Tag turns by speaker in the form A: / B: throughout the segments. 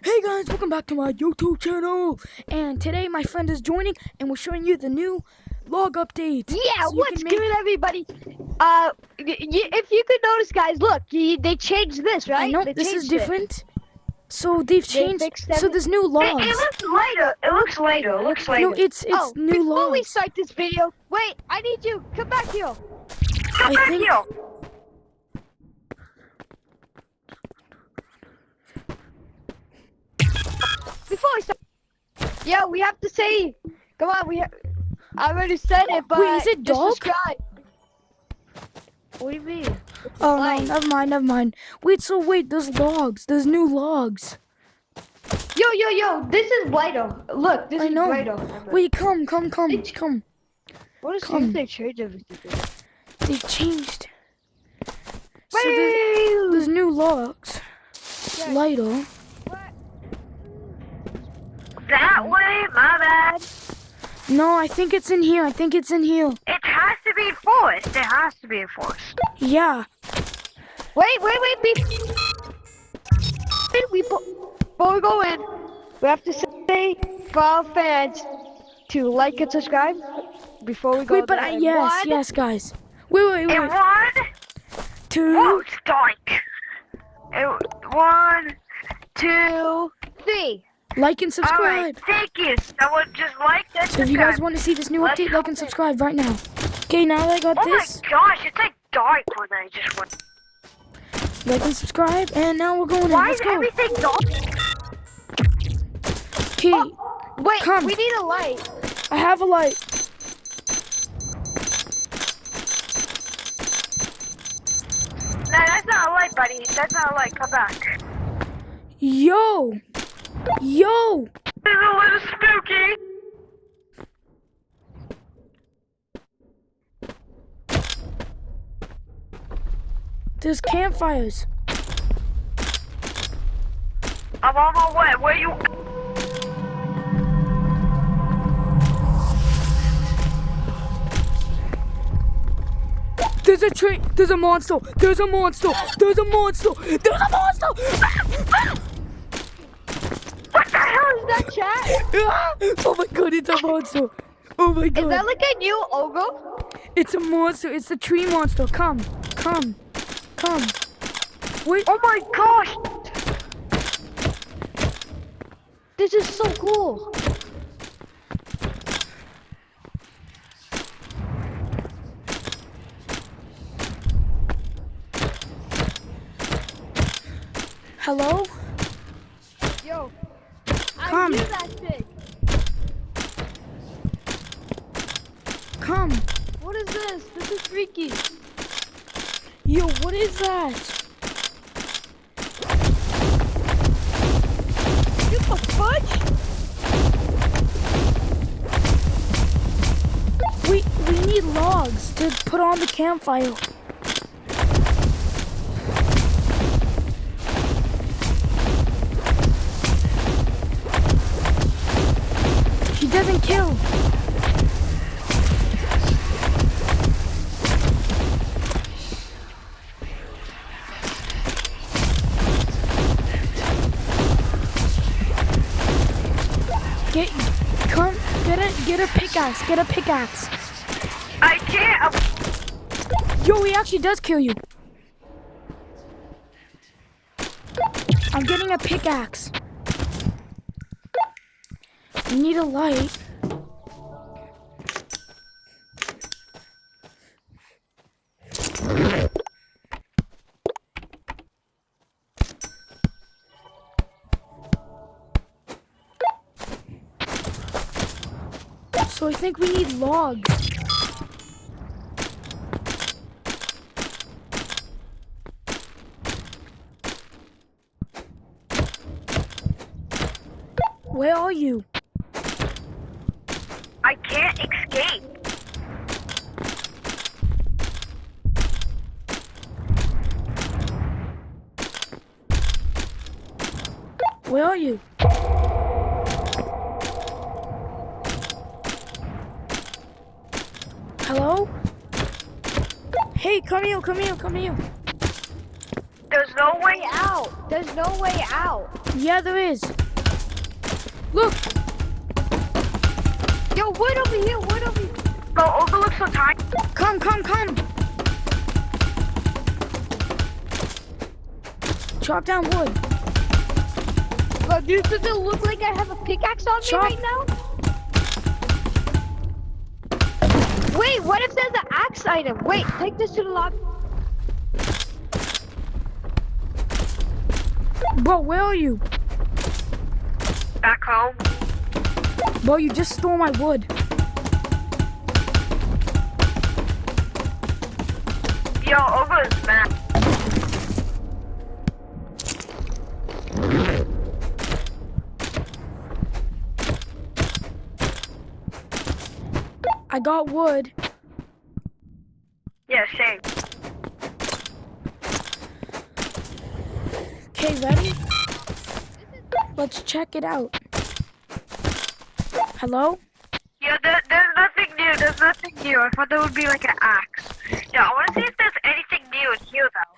A: Hey guys, welcome back to my YouTube channel. And today my friend is joining and we're showing you the new log update.
B: Yeah,
A: So
B: what's good, everybody? If you could notice, guys, look, they changed this, right?
A: I know this is different. So they've changed. So there's new logs.
B: It looks lighter. It looks lighter.
A: No, it's new logs.
B: Before we start this video, wait, I need you. Come back here.
A: I think.
B: Before we start, yeah, we have to say. Come on, I already said it, but
A: wait, is it
B: just
A: dog?
B: subscribe. What do you mean?
A: Oh no, never mind. Wait, there's logs. There's new logs.
B: Yo, this is lighter. Look, this is lighter.
A: Wait, come.
B: What is they changed everything?
A: They've changed. So there's new logs. It's lighter.
C: That way, my bad.
A: No, I think it's in here.
C: It has to be enforced. It has to be enforced.
A: Yeah.
B: Wait. Before we go in, we have to say for our fans to like and subscribe before we go.
A: Wait, but yes, guys. Wait.
C: And 1,
A: 2.
C: oh, strike. 1, 2,
B: 3.
A: Like and subscribe.
C: Alright, thank you. Someone just like that.
A: So if you guys want to see this new update, like and subscribe right now. Okay, now that I got this.
C: Oh my gosh, it's like dark when I just went.
A: Like and subscribe, and now we're going in.
C: Why
A: Let's
C: is
A: go.
C: everything dark?
A: Okay,
B: Wait,
A: come.
B: We need a light.
A: I have a light.
C: No, that's not a light, buddy. That's not a light. Come back.
A: Yo.
C: This is a little spooky.
A: There's campfires.
C: I'm on my way. Where you?
A: There's a tree. There's a monster. There's a monster.
C: What the hell is that, chat?
A: Oh my god, it's a monster. Oh my god.
B: Is that like a new ogre?
A: It's a monster. It's the tree monster. Come. Wait.
C: Oh my gosh.
B: This is so cool.
A: Hello?
B: Yo,
A: Come.
B: I hear that thing.
A: Come.
B: What is this? This is freaky.
A: Yo, what is that?
B: What the fudge?
A: We need logs to put on the campfire. She doesn't kill. Get a pickaxe.
C: I can't.
A: Yo, he actually does kill you. I'm getting a pickaxe. We need a light. So I think we need logs. Where are you?
C: I can't escape.
A: Where are you? Hello? Hey, come here.
C: There's no way out.
B: There's no way out.
A: Yeah, there is. Look.
B: Yo, wood over here, wood over here.
C: Bro, Olga looks so tiny.
A: Come. Chop down wood.
B: Bro, dude, does it look like I have a pickaxe on
A: Chop.
B: me right now? Wait, what if there's an axe item? Wait, take this to the lobby.
A: Bro, where are you?
C: Back home.
A: Bro, you just stole my wood.
C: Yo, Olga's mad.
A: I got wood.
C: Yeah, same.
A: Okay, ready? Let's check it out. Hello?
C: Yeah, there's nothing new. There's nothing new. I thought there would be like an axe. Yeah, I want to see if there's anything new in here though.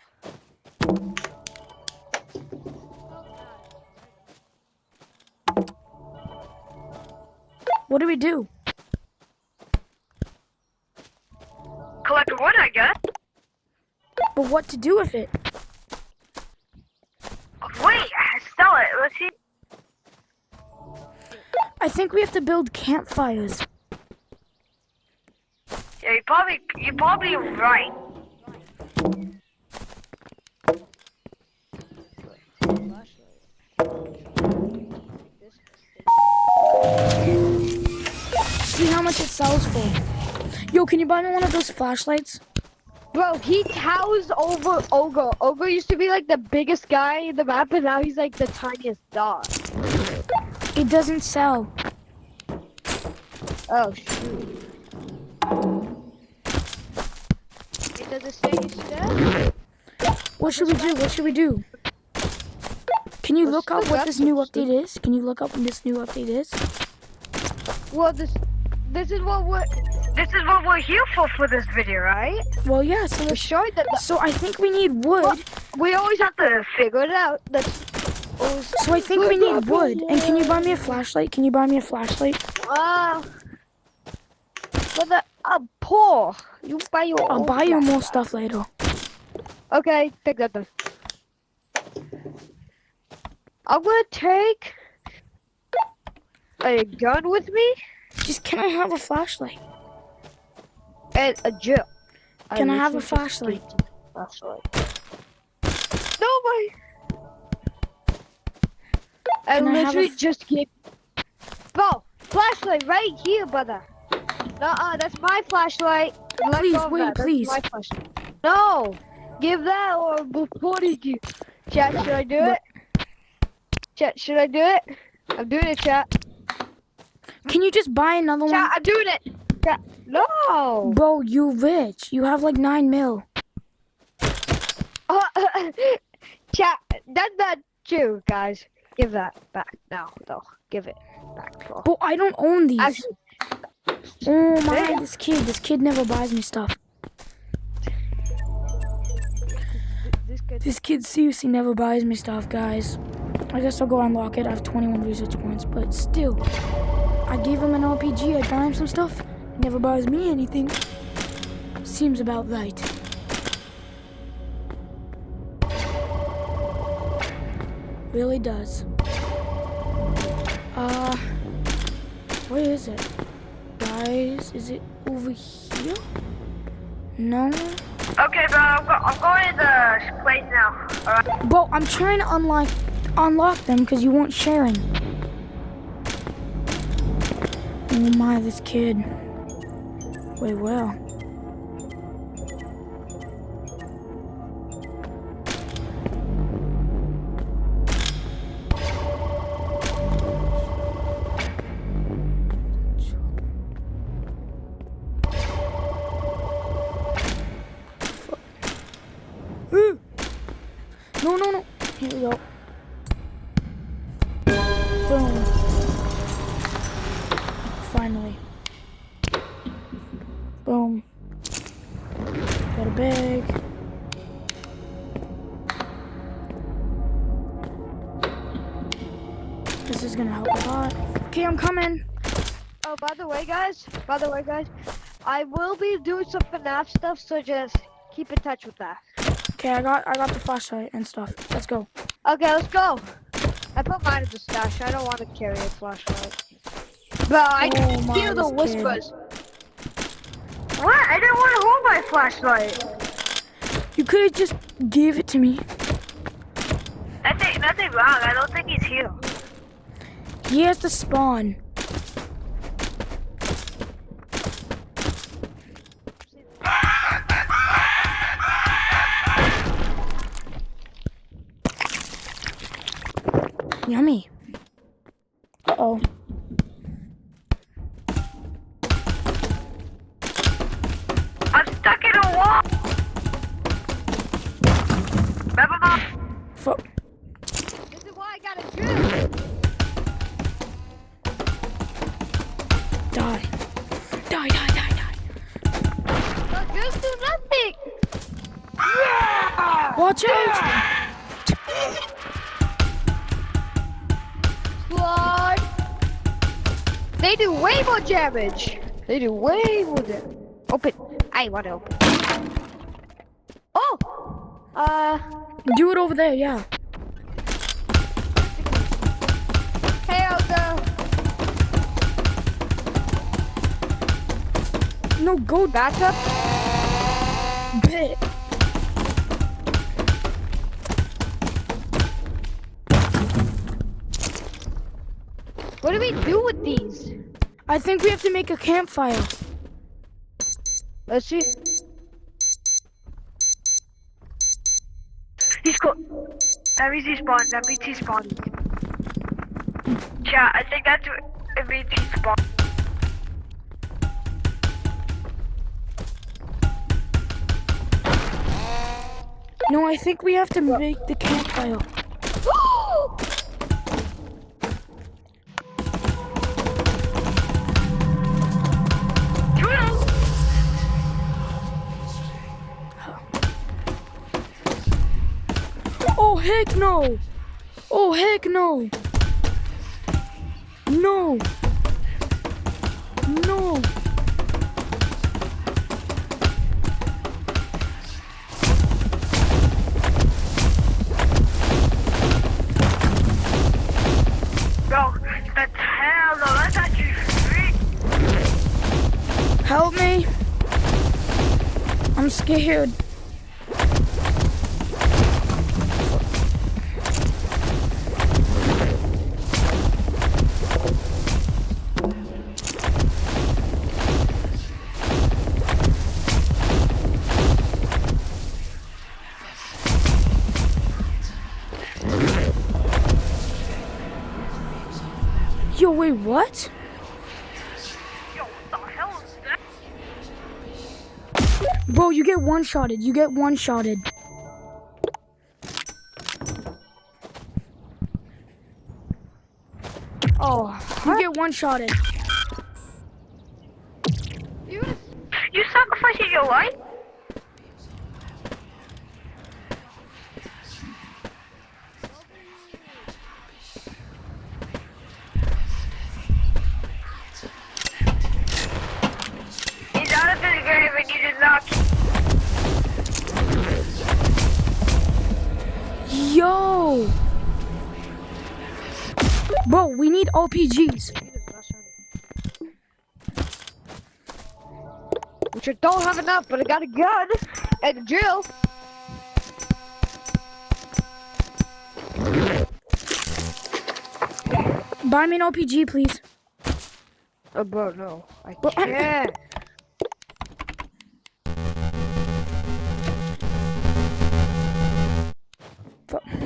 A: What do we do?
C: Collect wood, I guess.
A: But what to do with it?
C: Wait, sell it. Let's see.
A: I think we have to build campfires.
C: Yeah, you're probably right.
A: See how much it sells for. Yo, can you buy me one of those flashlights?
B: Bro, he towers over Olga. Olga used to be like the biggest guy in the map, and now he's like the tiniest dog.
A: It doesn't sell.
B: Oh, shoot. It doesn't say he's dead?
A: What should we do? What should we do? Can you look up what this new update is? Can you look up what this new update is?
B: Well, this is what
C: we're here for this video, right?
A: Well, yeah, so
B: we're
A: let's,
B: showing that.
A: so I think we need wood.
B: We always have to figure it out. That's always.
A: So I think we need wood. And can you buy me a flashlight? Can you buy me a flashlight?
B: But I'm poor. You buy your
A: I'll
B: own
A: buy you more
B: flashlight.
A: stuff later.
B: Okay, take that then. I'm gonna take a gun with me
A: Just can I have a flashlight?
B: and a drill.
A: Can I have a
B: literally just
A: flashlight?
B: gave you a flashlight. No way. I
A: Can I have a
B: literally just gave. Bro, flashlight right here, brother. That's my flashlight. Let
A: Please,
B: go of
A: wait,
B: that. That's
A: please.
B: my flashlight. No, give that or before you give. Chat, should I do it? Chat, should I do it? I'm doing it, chat.
A: Can you just buy another one?
B: Chat, I'm doing it. Chat, no.
A: Bro, you rich. You have like 9 mil.
B: Chat, that's not true, guys. Give that back now, though. Give it back, bro.
A: But I don't own these.
B: Actually,
A: Oh my,
B: Yeah.
A: this kid never buys me stuff. This kid seriously never buys me stuff, guys. I guess I'll go unlock it. I have 21 research points, but still. I gave him an RPG, I buy him some stuff. Never buys me anything. Seems about right. Really does. Where is it? Guys, is it over here? No?
C: Okay, bro, I'm going to the place now. Alright.
A: Bro, I'm trying to unlock them because you weren't sharing. Oh my, this kid. Wait, well. No. Here we go. Boom. Finally. Boom. Got a bag. This is gonna help a lot. Okay, I'm coming.
B: Oh, by the way, guys, I will be doing some FNAF stuff, so just keep in touch with that.
A: Okay, I got the flashlight and stuff. Let's go.
B: Okay, let's go. I put mine in the stash. I don't want to carry a flashlight. But I can hear the whispers.
C: What? I didn't want to hold my flashlight.
A: You could have just gave it to me.
C: Nothing wrong. I don't think he's here.
A: He has to spawn. Yummy. Uh-oh.
C: I'm stuck in a wall. Remember, Mom?
B: This is why I got a drill.
A: Die. Die.
B: The drills do nothing.
A: Watch out!
B: Slide. They do way more damage. Open. I want to open. Oh.
A: Do it over there, yeah.
B: Hey out there.
A: No, go
B: Back up.
A: bit.
B: What do we do with these?
A: I think we have to make a campfire.
B: Let's see.
C: He's got. That means he spawned. Yeah, I think that's what it means he spawned.
A: No, I think we have to make the campfire. Oh, heck no! Oh, heck no! No! No!
C: Bro, that's hell no, that's actually free.
A: Help me! I'm scared. Yo, wait, what?
C: Yo, what the hell is that?
A: Bro, you get one-shotted. You get one-shotted.
B: Oh,
A: You get one-shotted.
C: You sacrificing your life? He's out of this game and you did not.
A: Yo! Bro, we need RPGs.
B: which I don't have enough, but I got a gun and a drill.
A: Buy me an RPG, please.
B: Oh, bro, no. I
A: Bro,
B: can't.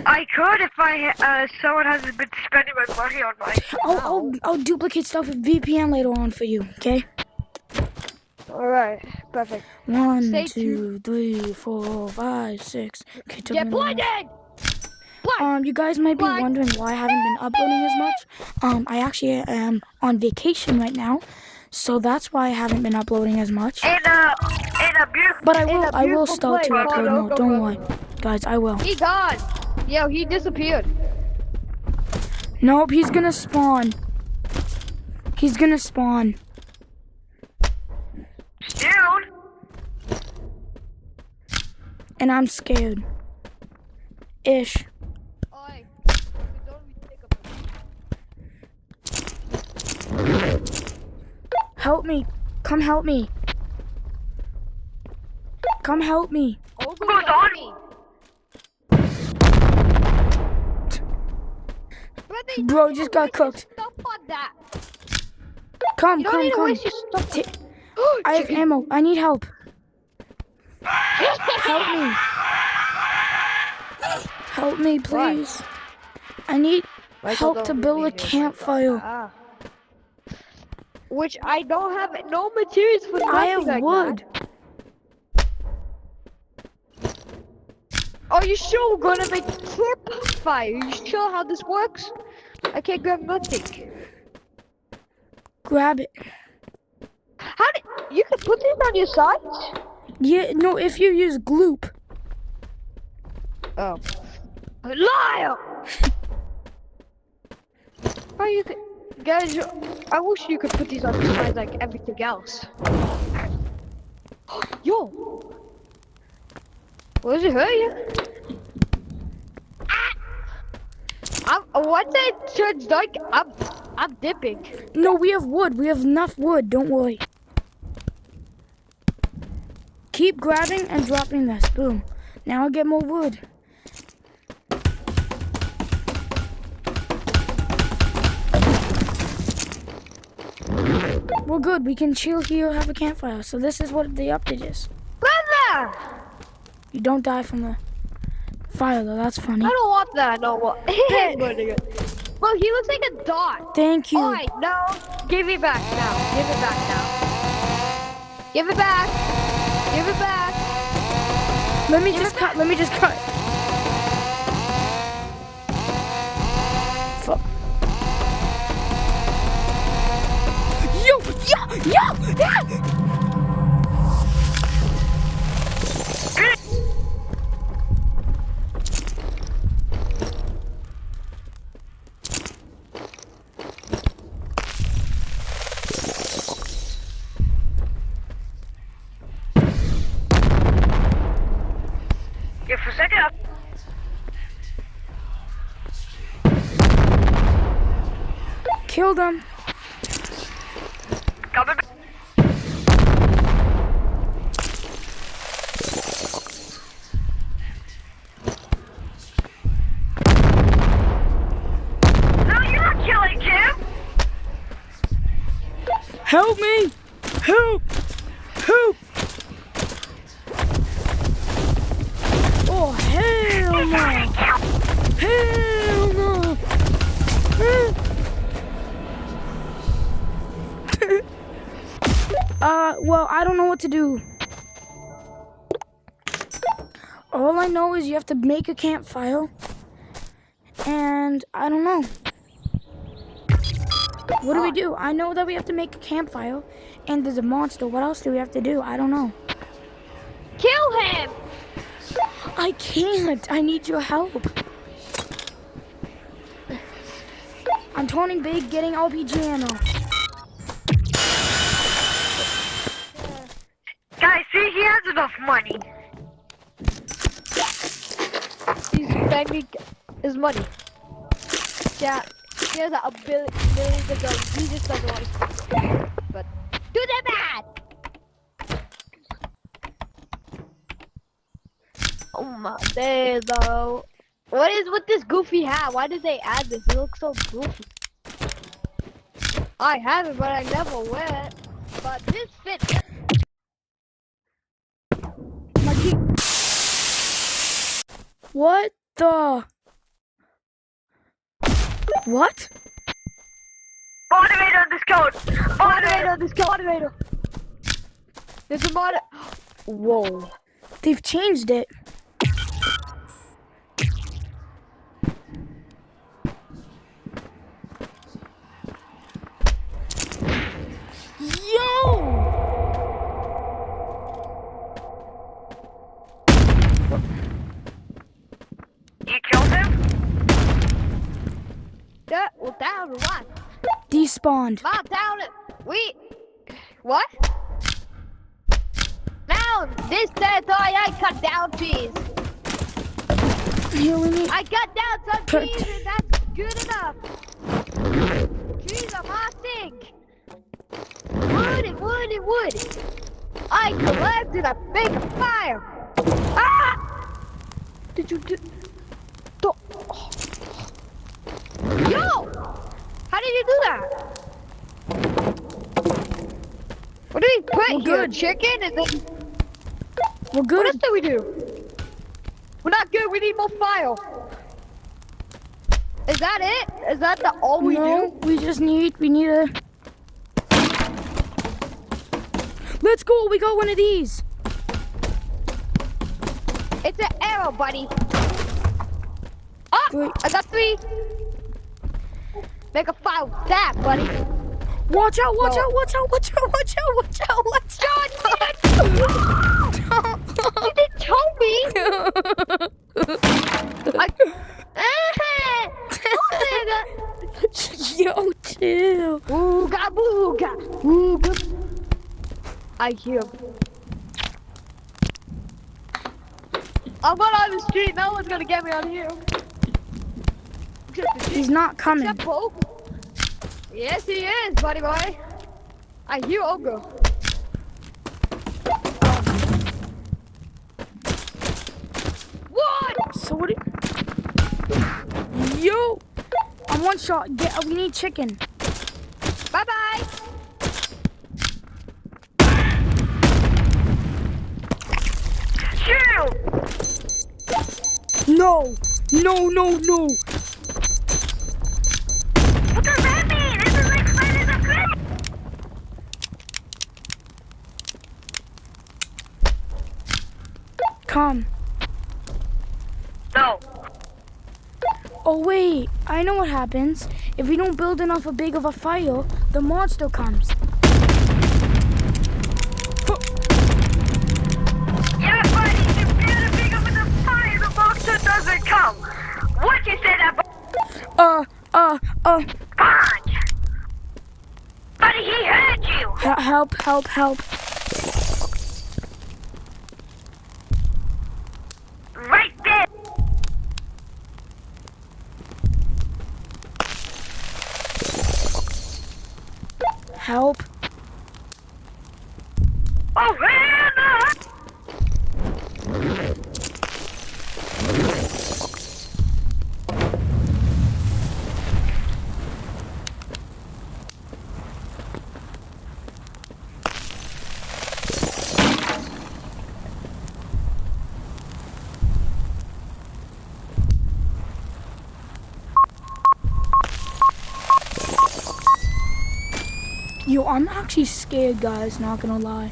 C: I could if someone hasn't been spending my money on my.
A: I'll duplicate stuff with VPN later on for you, okay?
B: Alright, perfect.
A: 1,
B: Stay
A: 2, 3, 4, 5, 6. Okay, took
B: Get
A: me a minute.
B: blinded!
A: You guys might be wondering why I haven't been uploading as much. I actually am on vacation right now, so that's why I haven't been uploading as much.
C: In a beautiful.
A: But I will
B: beautiful
A: start to
B: place.
A: upload
B: Go,
A: more.
B: go,
A: Don't
B: go.
A: worry, guys. I will.
B: He gone. Yo, he disappeared.
A: Nope, he's gonna spawn. He's gonna spawn.
C: Soon.
A: And I'm scared. Ish.
B: Oi. Don't we take a
A: Help me. Come help me. Come help me.
B: Oh,
C: Who's on?
B: Brother,
A: Bro, just got cooked.
B: Stop on that.
A: Come,
B: You don't need to
A: come.
B: waste your stuff.
A: I have ammo. I need help. Help me. Help me, please. I need help to build a campfire.
B: Which I don't have no materials for nothing
A: I have
B: like
A: wood.
B: that. Are you sure we're gonna make campfire? Are you sure how this works? I can't grab nothing.
A: Grab it.
B: How did you can put this on your sides?
A: Yeah, no, if you use gloop.
B: Oh. Liar! How you could, guys, I wish you could put these on the sides like everything else. Yo! What does it hurt you? Once it turns dark, I'm dipping.
A: No, we have wood. We have enough wood. Don't worry. Keep grabbing and dropping this. Boom. Now I get more wood. We're good. We can chill here, have a campfire. So this is what the update is.
B: Brother!
A: You don't die from the fire, though. That's funny.
B: I don't want that. No, what?
A: Bet.
B: Well, he looks like a dot.
A: Thank you.
B: Alright, no. Give it back now. Give it back now. Give it back. Give it back.
A: Let me just cut. Let me just cut. Fuck. Yo! Yeah!
C: Yeah, for a second.
A: Killed him.
C: Coming back. No, you're not killing Jim.
A: Help me! Help! Help! Oh, hell no! Hell no! Well, I don't know what to do. All I know is you have to make a campfire. And I don't know. What do we do? I know that we have to make a campfire. And there's a monster. What else do we have to do? I don't know.
B: Kill him!
A: I can't. I need your help. I'm turning big, getting RPG ammo.
C: Guys, see, he has enough money.
B: He's spending his money. Yeah, he has a billion of dollars. He just doesn't want to spend it. But do the math! Oh my days, though. What is with this goofy hat? Why did they add this? It looks so goofy. I have it, but I never wear it. But this fits.
A: My key. What the? What?
C: Moderator on this code.
B: Moderator, this moderator. There's a mod. Whoa.
A: They've changed it. Yo!
C: You killed him?
B: Yeah. down or what?
A: Despawned.
B: Mom, down. What? Now, this territory I cut down trees.
A: Here we need.
B: I cut down some trees and that's good enough. Trees are my thing. Wood and wood and wood. I collected a big fire. Ah! Did you do? Oh. Yo! How did you do that? What do we put
A: We're
B: here?
A: good.
B: Chicken and then
A: We're
B: what else
A: good.
B: do we do? We're not good. We need more fire. Is that it? Is that the all we
A: No,
B: do?
A: we need a. Let's go. We got one of these.
B: It's an arrow, buddy. Oh,
A: Wait.
B: I got 3. Make a fire with that, buddy.
A: Watch out! Watch
B: No.
A: out! Watch out! Watch out! Watch out! Watch out! Watch out!
B: You didn't tell me.
A: Yo, chill.
B: Ooga booga, ooga. I hear him. I'm not on the street. No one's gonna get me on here.
A: He's not coming.
B: Except Pope. Yes, he is, buddy boy. I hear Ogre. What?
A: So what? Yo, I'm one shot. We need chicken.
B: Bye bye.
C: Shoot!
A: No, no, no, no.
C: What does that mean? This is like spiders are great!
A: Come.
C: No.
A: Oh wait, I know what happens. If we don't build enough big of a fire, the monster comes.
C: Yeah, buddy, if you're the big of the fire, the monster doesn't come. What you said about Fine. Buddy, he heard you.
A: Help, help, help.
C: Right there.
A: Help.
C: Oh, Hannah!
A: Yo, I'm actually scared, guys, not gonna lie.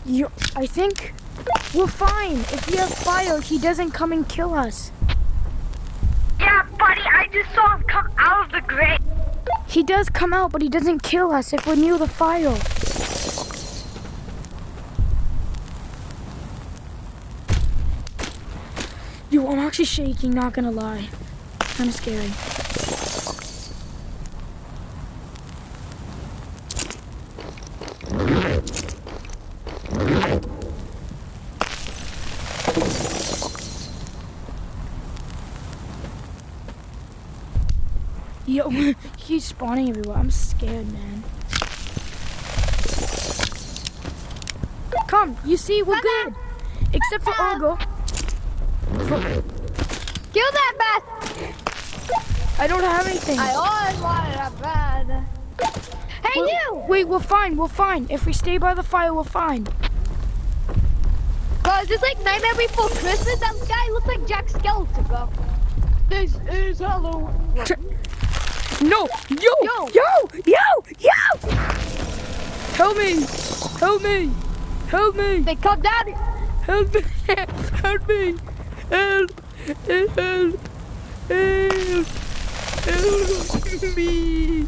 A: Yo, I think we're fine. If we have fire, he doesn't come and kill us.
C: Yeah, buddy, I just saw him come out of the grave.
A: He does come out, but he doesn't kill us if we're near the fire. Yo, I'm actually shaking, not gonna lie. It's kinda scary. Yo, he's spawning everywhere. I'm scared, man. Come, you see, we're good. Except for Urgo.
B: Kill that bat.
A: I don't have anything.
B: I always wanted a bat. Hey, you!
A: Wait, we're fine, we're fine. If we stay by the fire, we're fine.
B: Bro, is this like Nightmare Before Christmas? That guy looks like Jack Skellington, bro. This is Halloween.
A: No! Yo! Yo! Help me! Help me! Help me!
B: They come down.
A: Help me! Help me! Help! Help! Help! Help me!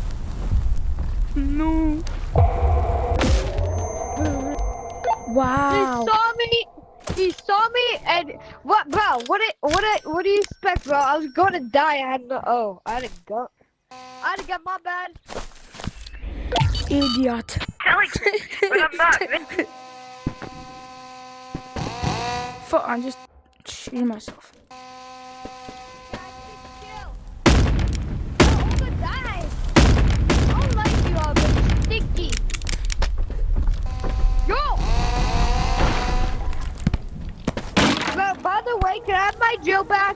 A: No! Wow!
B: He saw me, and what, bro? What do you expect Bro, I was gonna die. I had no. Oh, I had to go. I had to get my bad.
A: Idiot.
C: Telling you, but I'm not.
A: Fuck, I'm just shooting myself.
B: By the way, can I have my drill back?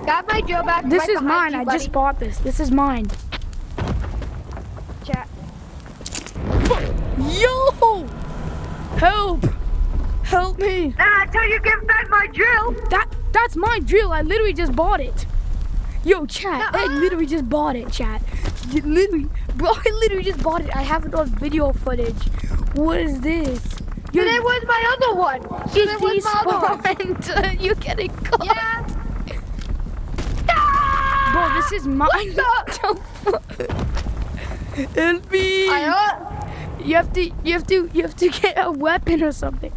B: Got my drill back.
A: This
B: right
A: is mine.
B: you,
A: I
B: buddy.
A: just bought this. This is mine.
B: Chat.
A: Yo! Help! Help me!
C: Nah, until you give back my drill.
A: That's my drill. I literally just bought it. Yo, chat. I literally just bought it, chat. Bro, I literally just bought it. I have it on video footage. What is this?
B: So there was my other one. So there was my other one.
A: You're getting caught.
B: Yeah.
A: Bro, this is mine. Help me! You have to get a weapon or something.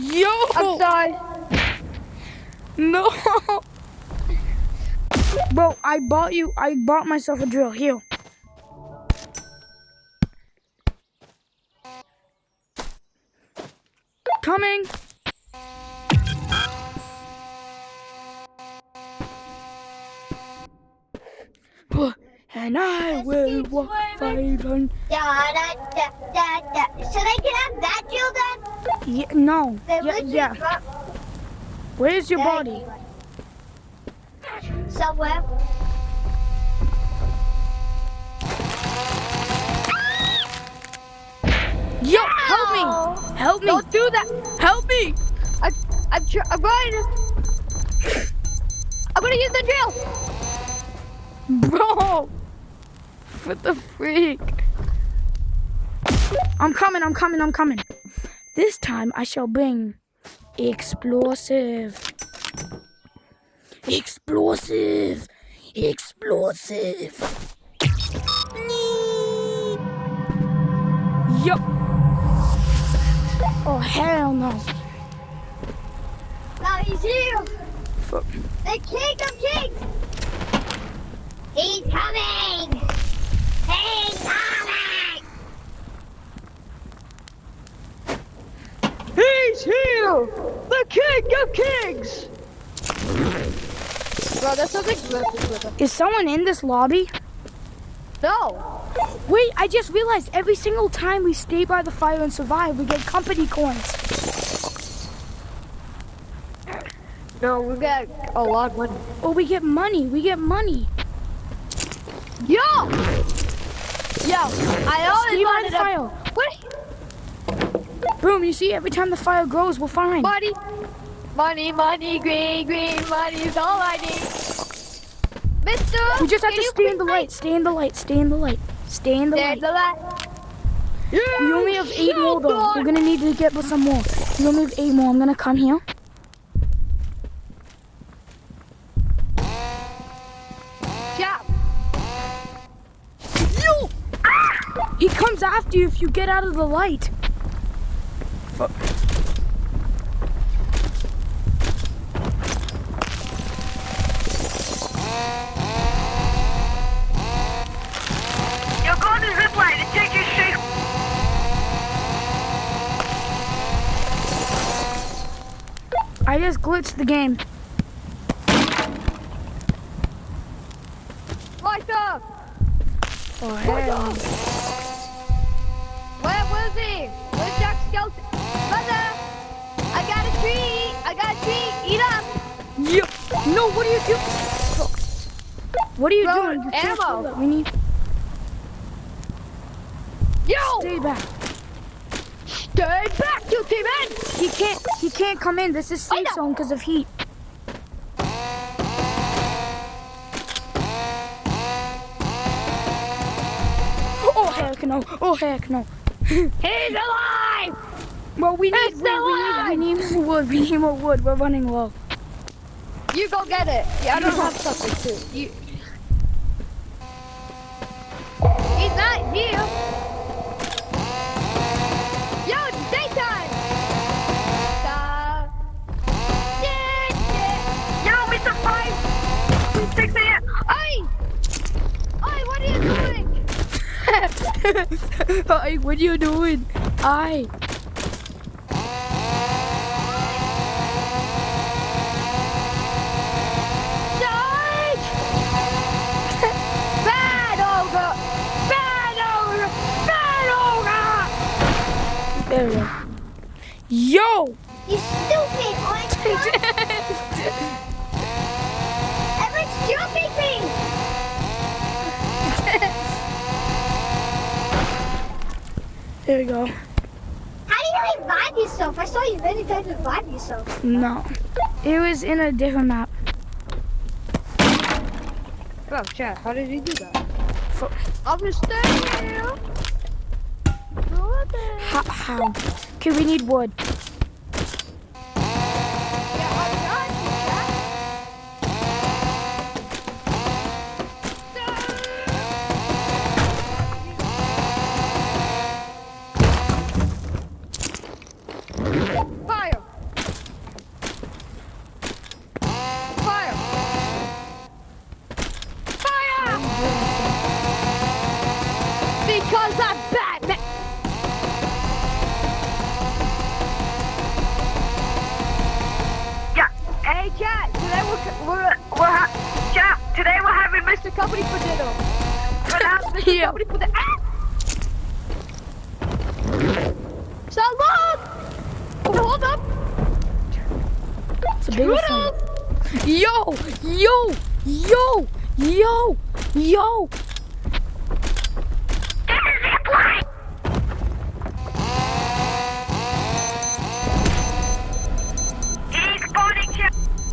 A: Yo!
B: I'm sorry.
A: No! Bro, I bought myself a drill. Here. Coming! And I will walk 500.
D: So they can have that drill then?
A: Yeah, no.
D: They
A: Yeah,
D: literally
A: yeah.
D: drop
A: Where's your body?
D: somewhere.
A: Yo, help me! Help me!
B: Don't do that.
A: Help me!
B: I'm going. I'm gonna use the drill.
A: Bro! What the freak? I'm coming. This time I shall bring explosive. Explosive! Yo! Oh, hell no.
D: Now he's here.
A: Fuck.
D: The king of kings. He's coming. He's coming.
B: He's here. The king of kings. Bro, that's something good.
A: Is someone in this lobby?
B: No.
A: Wait, I just realized every single time we stay by the fire and survive, we get company coins.
B: No, we got a lot of money.
A: Or we get money.
B: Yo! I always
A: Stay by
B: wanted
A: the fire.
B: What?
A: Boom, you see, every time the fire grows, we're fine.
B: Money, green, money's all I need. Mister,
A: We just have
B: can
A: to
B: you
A: stay in the
B: please
A: light, stay in the light.
B: stay in the light?
A: We only have 8 more though. We're gonna need to get some more. We only have 8 more. I'm gonna come here.
B: Yeah.
A: Yo! He comes after you if you get out of the light. Fuck.
C: You'll go on the zip line and take your safe.
A: I just glitched the game.
B: Light up.
A: Oh, hell.
B: Where's he? Where's Jack Skeleton? Mother, I got a tree. Eat up.
A: Yo! No, what are you doing? Fuck. What are you
B: Bro,
A: doing? You can't
B: ammo.
A: do that. We need...
B: Yo!
A: Stay back.
B: Stay back, you demon!
A: He can't come in. This is safe
B: know.
A: zone because of heat. Oh heck no.
B: He's alive!
A: Well, we need
B: It's alive!
A: more wood. We need more wood. We're running low.
B: You go get it. Yeah, I don't have something too. He's not here. Yo, it's daytime.
C: 6 a.m.
B: Oi! Oi, what are you doing?
A: Hey, what are you doing? I.
B: Charge! Bad ogre! Bad ogre! Bad ogre!
A: There we go. Yo!
D: You stupid orange truck. Everyone's jumping me.
A: There we go.
D: How do you revive yourself? I saw you many times revive yourself.
A: No. It was in a different map.
B: Come on, chat. How did he do that?
A: For,
B: I'm just standing here.
A: how? Okay, we need wood.
B: Yeah, I'm not, chat. Fire! Fire! Fire! Because I'm Batman!
C: Yeah.
B: Hey, chat, today
C: Chat, today we're having
B: Mr. Company for dinner. Mr.
A: Yeah.
B: Company for the Salud! Hold up!
A: It's a big thing. Yo! Yo! Yo! Yo! Yo!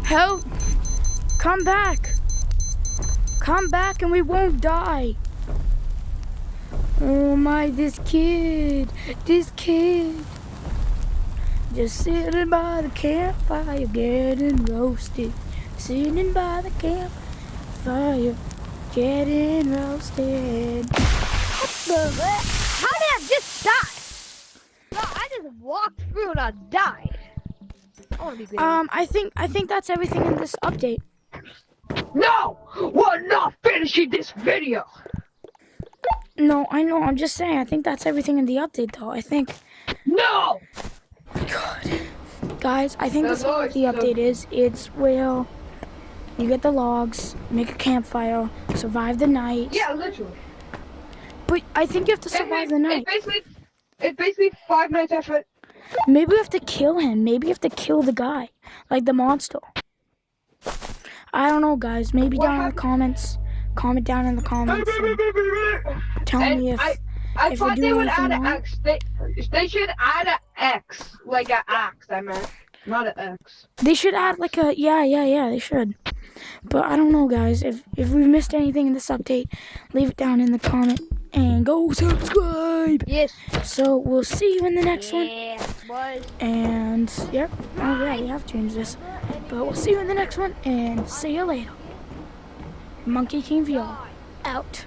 A: Help! Come back! Come back and we won't die! Oh my, this kid! Just sitting by the campfire, getting roasted. Sitting by the campfire, getting roasted.
B: How did I just die? No, I just walked through and I died. I wanna be great.
A: I think that's everything in this update.
B: No! We're not finishing this video!
A: No, I know, I'm just saying, I think that's everything in the update though. I think,
B: No!
A: God. Guys, I think
B: The
A: that's what
B: logs,
A: the update is. It's where you get the logs, make a campfire, survive the night.
B: Yeah, literally.
A: But I think you have to survive the night.
B: It's basically 5 nights effort.
A: Maybe we have to kill him. Maybe you have to kill the guy, like the monster. I don't know, guys. Maybe
B: What
A: down in the
B: happened?
A: comments. Comment down in the comments. And tell me if
B: I
A: if
B: thought
A: we're
B: they
A: doing
B: would
A: anything
B: add an
A: wrong.
B: X. They should add an X, like an axe. I meant, not an X.
A: They should add like a yeah. They should. But I don't know, guys. If we missed anything in this update, leave it down in the comment and go subscribe.
B: Yes.
A: So we'll see you in the next one.
B: Yeah, boys.
A: And yep. Oh yeah, we have changed this. But we'll see you in the next one and see you later. Monkey King VR out.